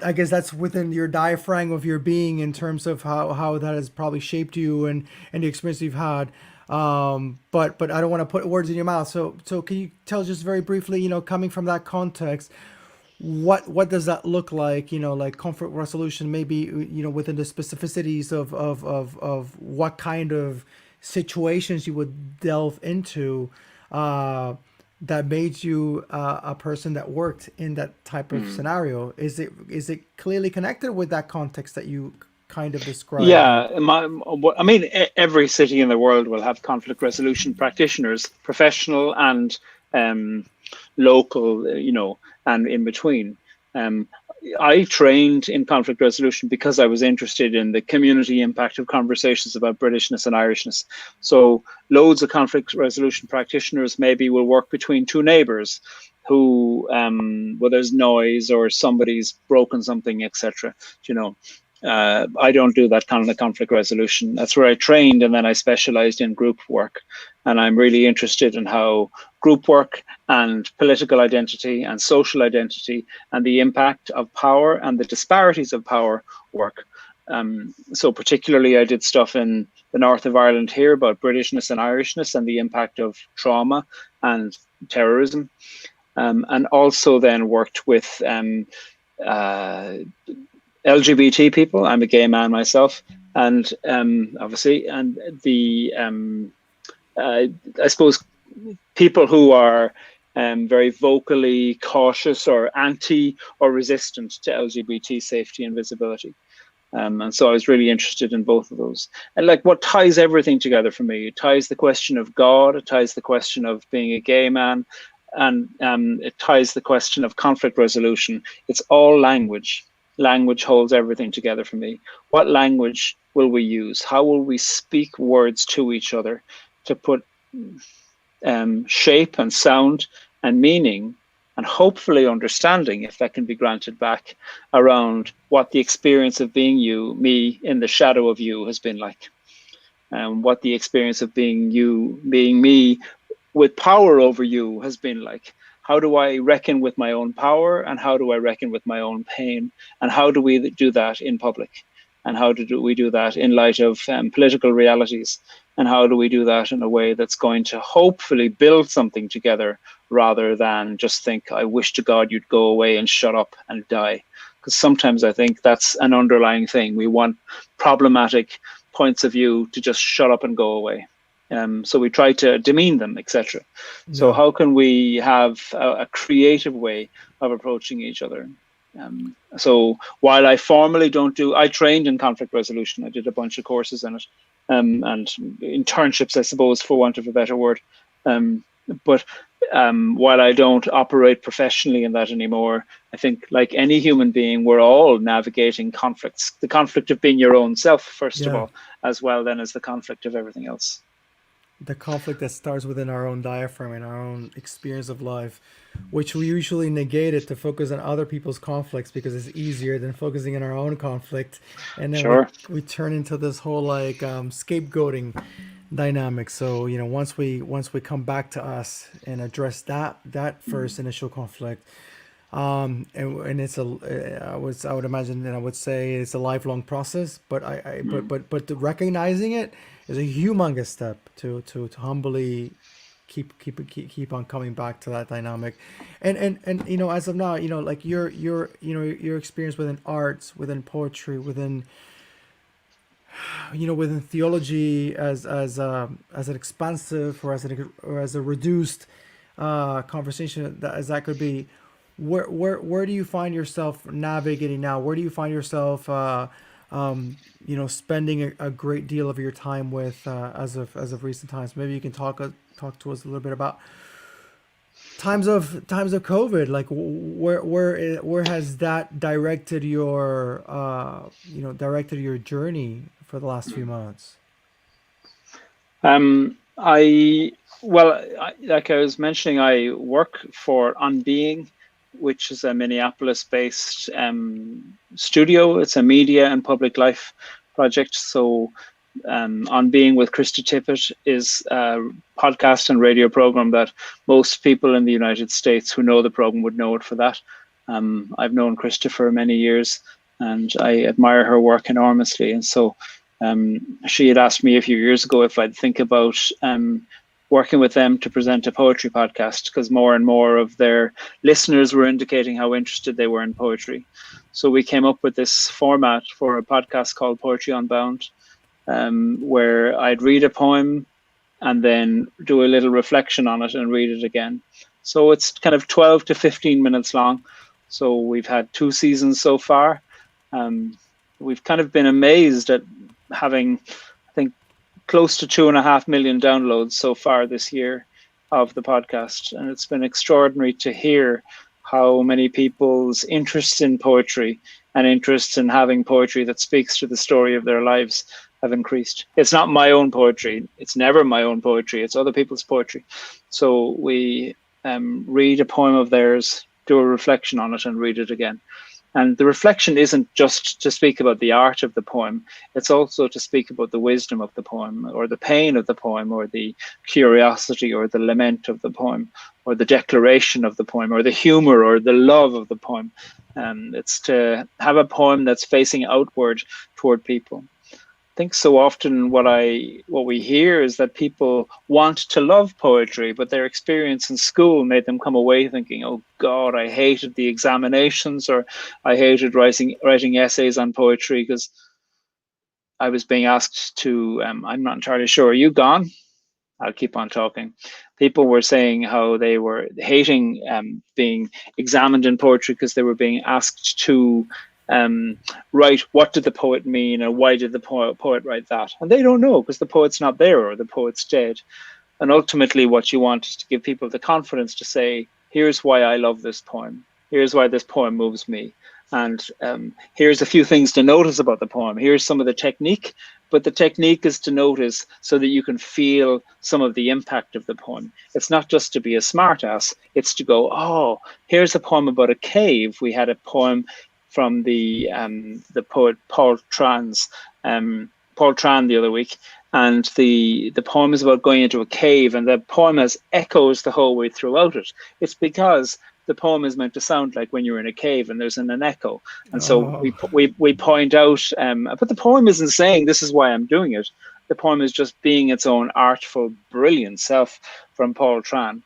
I guess that's within your diaphragm of your being in terms of how that has probably shaped you and the experience you've had. But I don't want to put words in your mouth. So can you tell just very briefly, coming from that context, what does that look like? Like conflict resolution, maybe within the specificities of what kind of situations you would delve into that made you a person that worked in that type of scenario. Is it clearly connected with that context that you kind of described? Yeah, every city in the world will have conflict resolution practitioners, professional and local, and in between. I trained in conflict resolution because I was interested in the community impact of conversations about Britishness and Irishness. So loads of conflict resolution practitioners maybe will work between two neighbours who, where there's noise or somebody's broken something, etc. I don't do that kind of conflict resolution. That's where I trained, and then I specialized in group work. And I'm really interested in how group work and political identity and social identity and the impact of power and the disparities of power work. So particularly I did stuff in the north of Ireland here about Britishness and Irishness and the impact of trauma and terrorism. And also then worked with LGBT people. I'm a gay man myself, and obviously, and the I suppose people who are very vocally cautious or anti or resistant to LGBT safety and visibility. And so I was really interested in both of those. And like what ties everything together for me, it ties the question of God, it ties the question of being a gay man, and it ties the question of conflict resolution. It's all language. Language holds everything together for me. What language will we use? How will we speak words to each other to put shape and sound and meaning, and hopefully understanding, if that can be granted back, around what the experience of being you, me, in the shadow of you has been like, and what the experience of being you, being me, with power over you has been like. How do I reckon with my own power, and how do I reckon with my own pain, and how do we do that in public, and how do we do that in light of political realities, and how do we do that in a way that's going to hopefully build something together, rather than just think, I wish to God you'd go away and shut up and die. Because sometimes I think that's an underlying thing. We want problematic points of view to just shut up and go away. So we try to demean them, etc. So how can we have a creative way of approaching each other? So while I formally don't do, I trained in conflict resolution. I did a bunch of courses in it, and internships, I suppose, for want of a better word. But while I don't operate professionally in that anymore, I think, like any human being, we're all navigating conflicts. The conflict of being your own self, first of all, as well then as the conflict of everything else. The conflict that starts within our own diaphragm and our own experience of life, which we usually negate it to focus on other people's conflicts because it's easier than focusing on our own conflict. And then we turn into this whole like scapegoating dynamic. So, you know, once we come back to us and address that first initial conflict, and it's I would imagine, and I would say it's a lifelong process, but but recognizing it is a humongous step to humbly keep on coming back to that dynamic. And you know, as of now, you know, like your experience within arts, within poetry, within theology as an expansive or as a reduced conversation as that could be. Where do you find yourself navigating now? Where do you find yourself, spending a great deal of your time with as of recent times? Maybe you can talk to us a little bit about times of COVID. Like where has that directed your journey for the last few months? Like I was mentioning, I work for On Being, which is a Minneapolis-based studio. It's a media and public life project. So On Being with Krista Tippett is a podcast and radio program that most people in the United States who know the program would know it for that. I've known Krista for many years, and I admire her work enormously. And so she had asked me a few years ago if I'd think about working with them to present a poetry podcast, because more and more of their listeners were indicating how interested they were in poetry. So we came up with this format for a podcast called Poetry Unbound, where I'd read a poem and then do a little reflection on it and read it again. So it's kind of 12 to 15 minutes long. So we've had 2 seasons so far. We've kind of been amazed at having, I think, close to 2.5 million downloads so far this year of the podcast. And it's been extraordinary to hear how many people's interest in poetry and interest in having poetry that speaks to the story of their lives have increased. It's not my own poetry. It's never my own poetry. It's other people's poetry. So we read a poem of theirs, do a reflection on it, and read it again. And the reflection isn't just to speak about the art of the poem. It's also to speak about the wisdom of the poem, or the pain of the poem, or the curiosity or the lament of the poem, or the declaration of the poem, or the humor or the love of the poem. It's to have a poem that's facing outward toward people. I think so often what we hear is that people want to love poetry, but their experience in school made them come away thinking, oh God, I hated the examinations, or I hated writing essays on poetry because I was being asked to, I'm not entirely sure, are you gone? I'll keep on talking. People were saying how they were hating being examined in poetry because they were being asked to write what did the poet mean, and why did the poet write that, and they don't know because the poet's not there or the poet's dead. And ultimately what you want is to give people the confidence to say, here's why I love this poem, here's why this poem moves me, and here's a few things to notice about the poem, here's some of the technique but the technique is to notice so that you can feel some of the impact of the poem. It's not just to be a smartass, it's to go, oh, here's a poem about a cave. We had a poem from the poet Paul Tran the other week, and the poem is about going into a cave, and the poem has echoes the whole way throughout it. It's because the poem is meant to sound like when you're in a cave and there's an echo. And so we point out, but the poem isn't saying this is why I'm doing it. The poem is just being its own artful, brilliant self from Paul Tran.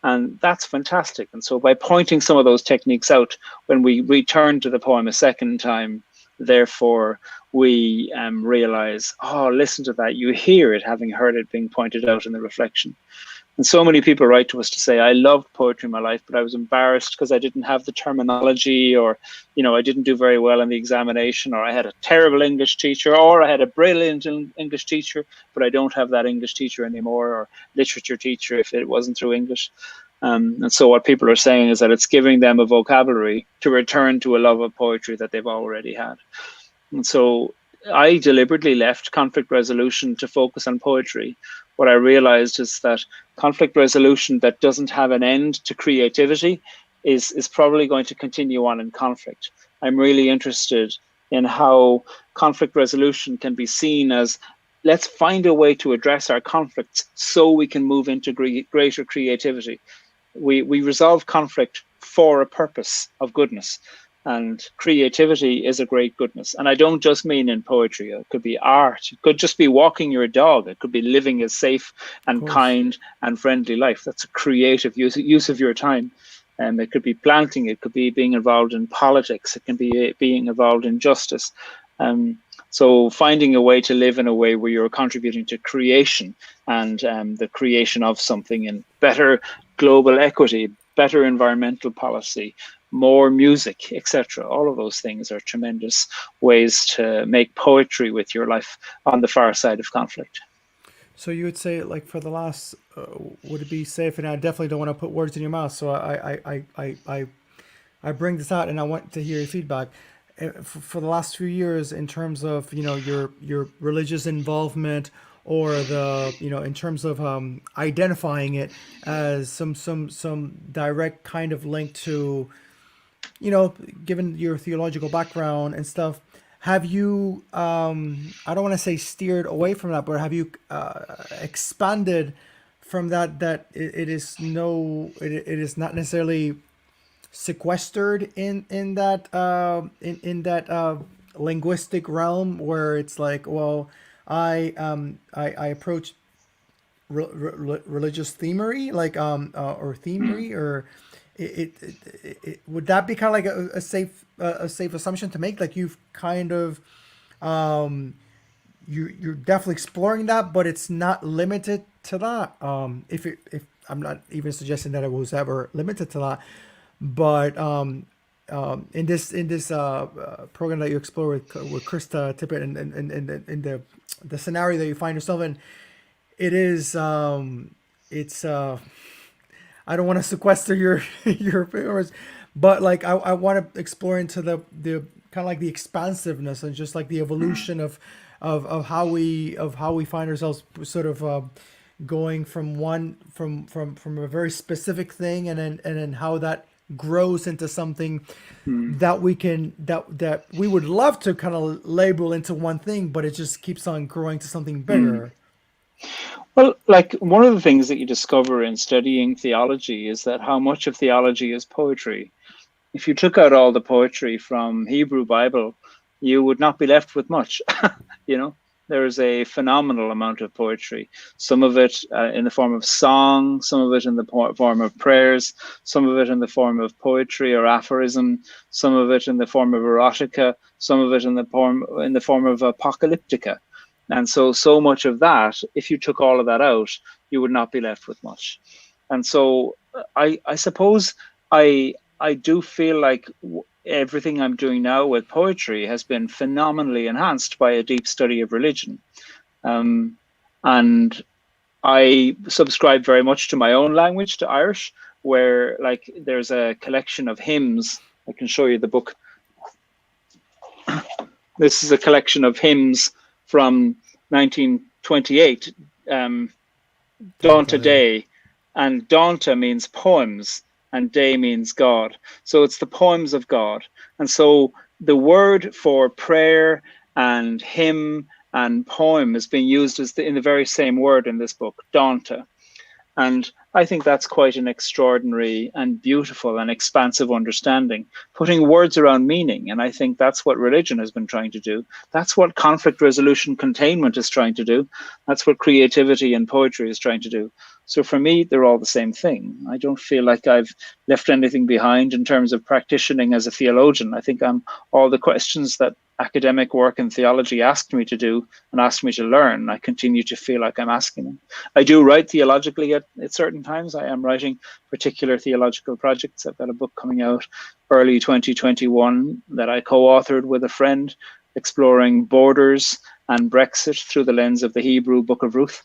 And that's fantastic. And so by pointing some of those techniques out, when we return to the poem a second time, therefore we realize, oh, listen to that. You hear it, having heard it being pointed out in the reflection. And so many people write to us to say, I loved poetry in my life, but I was embarrassed because I didn't have the terminology, or, I didn't do very well in the examination, or I had a terrible English teacher, or I had a brilliant English teacher, but I don't have that English teacher anymore, or literature teacher if it wasn't through English. And so what people are saying is that it's giving them a vocabulary to return to a love of poetry that they've already had. And so I deliberately left conflict resolution to focus on poetry. What I realized is that conflict resolution that doesn't have an end to creativity is probably going to continue on in conflict. I'm really interested in how conflict resolution can be seen as, let's find a way to address our conflicts so we can move into greater creativity. We resolve conflict for a purpose of goodness. And creativity is a great goodness. And I don't just mean in poetry. It could be art. It could just be walking your dog. It could be living a safe and kind and friendly life. That's a creative use of your time. It could be planting. It could be being involved in politics. It can be being involved in justice. So finding a way to live in a way where you're contributing to creation and the creation of something in better global equity, better environmental policy, more music, etc. All of those things are tremendous ways to make poetry with your life on the far side of conflict. So you would say, like, for the last, would it be safe? And I definitely don't want to put words in your mouth. So I bring this out, and I want to hear your feedback. For the last few years, in terms of your religious involvement, or in terms of identifying it as some direct kind of link to, given your theological background and stuff, have you, I don't want to say steered away from that, but have you expanded from that it is not necessarily sequestered in that linguistic realm, where it's like, well, I approach religious themery, like or themery, or it would that be kind of like a safe assumption to make? Like, you've kind of you're definitely exploring that, but it's not limited to that. If I'm not even suggesting that it was ever limited to that, but in this program that you explore with Krista Tippett, and in the scenario that you find yourself in, it is it's I don't want to sequester your words, but like I want to explore into the kind of like the expansiveness and just like the evolution of how we find ourselves sort of going from a very specific thing, and then how that grows into something that we would love to kind of label into one thing, but it just keeps on growing to something bigger. Well, like, one of the things that you discover in studying theology is that how much of theology is poetry. If you took out all the poetry from Hebrew Bible, you would not be left with much. There is a phenomenal amount of poetry, some of it in the form of song, some of it in the form of prayers, some of it in the form of poetry or aphorism, some of it in the form of erotica, some of it in the form of apocalyptica. And so much of that, if you took all of that out, you would not be left with much. And so I suppose I do feel like everything I'm doing now with poetry has been phenomenally enhanced by a deep study of religion. And I subscribe very much to my own language, to Irish, where like there's a collection of hymns. I can show you the book. This is a collection of hymns from 1928, Danta Day, and Danta means poems and Day means God. So it's the poems of God. And so the word for prayer and hymn and poem is being used as in the very same word in this book, Danta. And I think that's quite an extraordinary and beautiful and expansive understanding, putting words around meaning. And I think that's what religion has been trying to do. That's what conflict resolution containment is trying to do. That's what creativity and poetry is trying to do. So for me, they're all the same thing. I don't feel like I've left anything behind in terms of practicing as a theologian. I think I'm all the questions that academic work in theology asked me to do and asked me to learn. I continue to feel like I'm asking them. I do write theologically at certain times. I am writing particular theological projects. I've got a book coming out early 2021 that I co-authored with a friend, exploring borders and Brexit through the lens of the Hebrew Book of Ruth.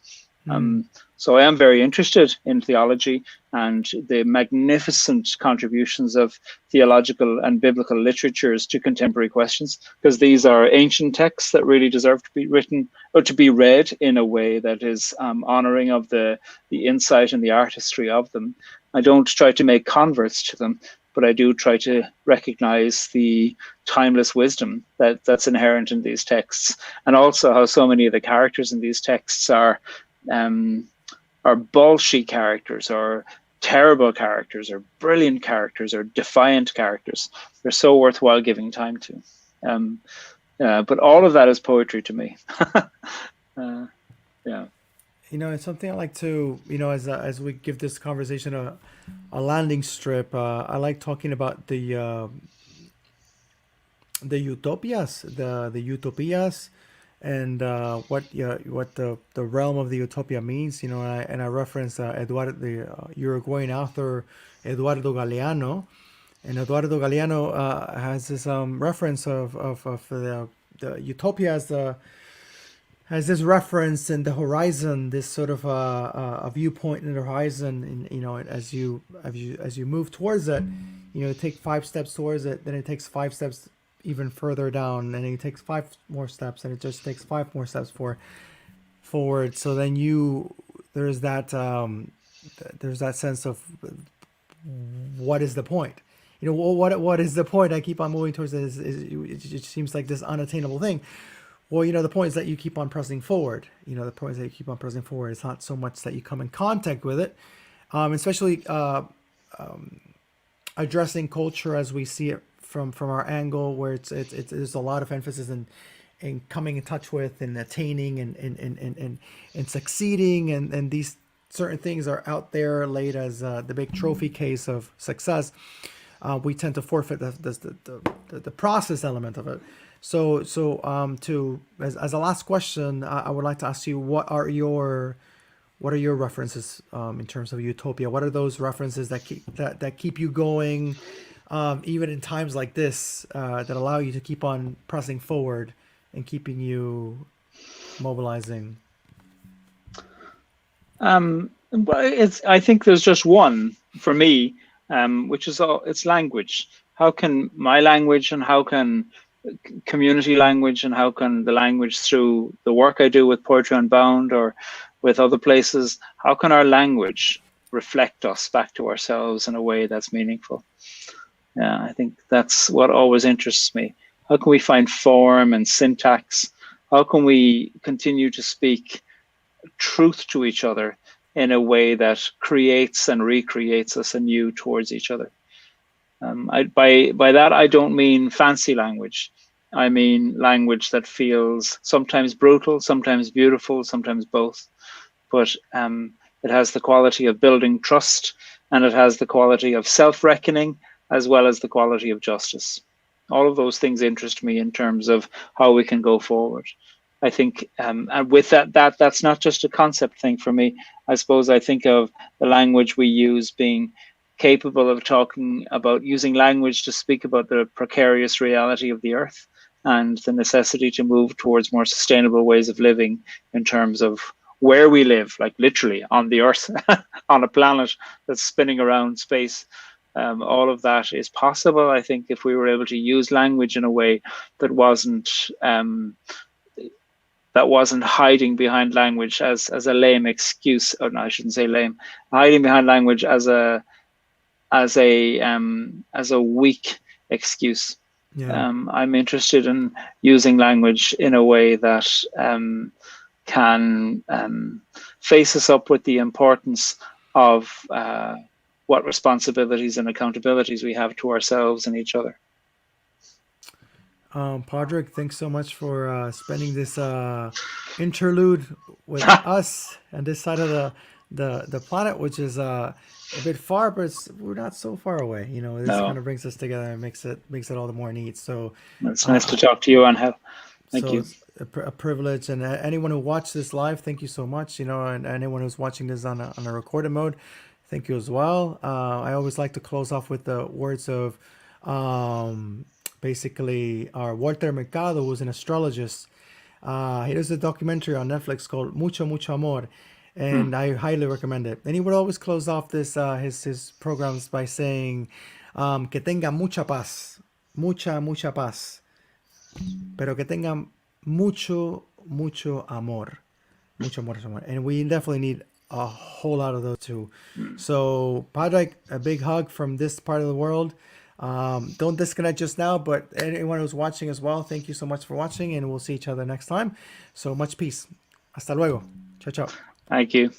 So I am very interested in theology and the magnificent contributions of theological and biblical literatures to contemporary questions, because these are ancient texts that really deserve to be written or to be read in a way that is honoring of the insight and the artistry of them. I don't try to make converts to them, but I do try to recognize the timeless wisdom that's inherent in these texts, and also how so many of the characters in these texts are bolshy characters, or terrible characters, or brilliant characters, or defiant characters. They're so worthwhile giving time to. But all of that is poetry to me. Yeah. It's something I like to, as we give this conversation a landing strip. I like talking about the utopias, the utopias, and what the realm of the utopia means. And I reference the Uruguayan author Eduardo Galeano, and Eduardo Galeano has this reference of the utopia as this reference in the horizon, this sort of a viewpoint in the horizon, and as you move towards it, take 5 steps towards it, then it takes 5 steps even further down, and it takes 5 more steps, and it just takes 5 more steps forward. So then there's that sense of what is the point? What is the point? I keep on moving towards it. It seems like this unattainable thing. Well, the point is that you keep on pressing forward. The point is that you keep on pressing forward. It's not so much that you come in contact with it, especially addressing culture as we see it from our angle, where it's there's a lot of emphasis in coming in touch with and attaining and succeeding, and these certain things are out there laid as the big trophy case of success. We tend to forfeit the process element of it. So as a last question, I would like to ask you, what are your references in terms of utopia? What are those references that keep you going, even in times like this, that allow you to keep on pressing forward and keeping you mobilizing? I think there's just one for me, which is it's language. How can my language, and how can community language, and how can the language through the work I do with Poetry Unbound or with other places, how can our language reflect us back to ourselves in a way that's meaningful? Yeah, I think that's what always interests me. How can we find form and syntax? How can we continue to speak truth to each other in a way that creates and recreates us anew towards each other? By that, I don't mean fancy language. I mean language that feels sometimes brutal, sometimes beautiful, sometimes both. But it has the quality of building trust, and it has the quality of self-reckoning, as well as the quality of justice. All of those things interest me in terms of how we can go forward. I think, and with that's not just a concept thing for me. I suppose I think of the language we use being capable of talking about, using language to speak about the precarious reality of the earth and the necessity to move towards more sustainable ways of living in terms of where we live, like literally on the earth, on a planet that's spinning around space. All of that is possible, I think, if we were able to use language in a way that wasn't that wasn't hiding behind language as a lame excuse. Or no, I shouldn't say lame. Hiding behind language as a weak excuse. Yeah. I'm interested in using language in a way that can face us up with the importance of what responsibilities and accountabilities we have to ourselves and each other. Padraig, thanks so much for spending this interlude with us and this side of the planet, which is a bit far, but we're not so far away. You know, this No. kind of brings us together and makes it all the more neat. So It's nice to talk to you, Angel. Thank you. It's a privilege, and anyone who watched this live, thank you so much. You know, and anyone who's watching this on a recorded mode, thank you as well. I always like to close off with the words of basically our Walter Mercado, who's an astrologist. He does a documentary on Netflix called Mucho Mucho Amor, and I highly recommend it. And he would always close off this his programs by saying, "Que tenga mucha paz, mucha paz, pero que tenga mucho amor, mucho amor." And we definitely need a whole lot of those too. So, Padraig, a big hug from this part of the world. Don't disconnect just now, but anyone who's watching as well, thank you so much for watching, and we'll see each other next time. So much peace. Hasta luego. Ciao, ciao. Thank you.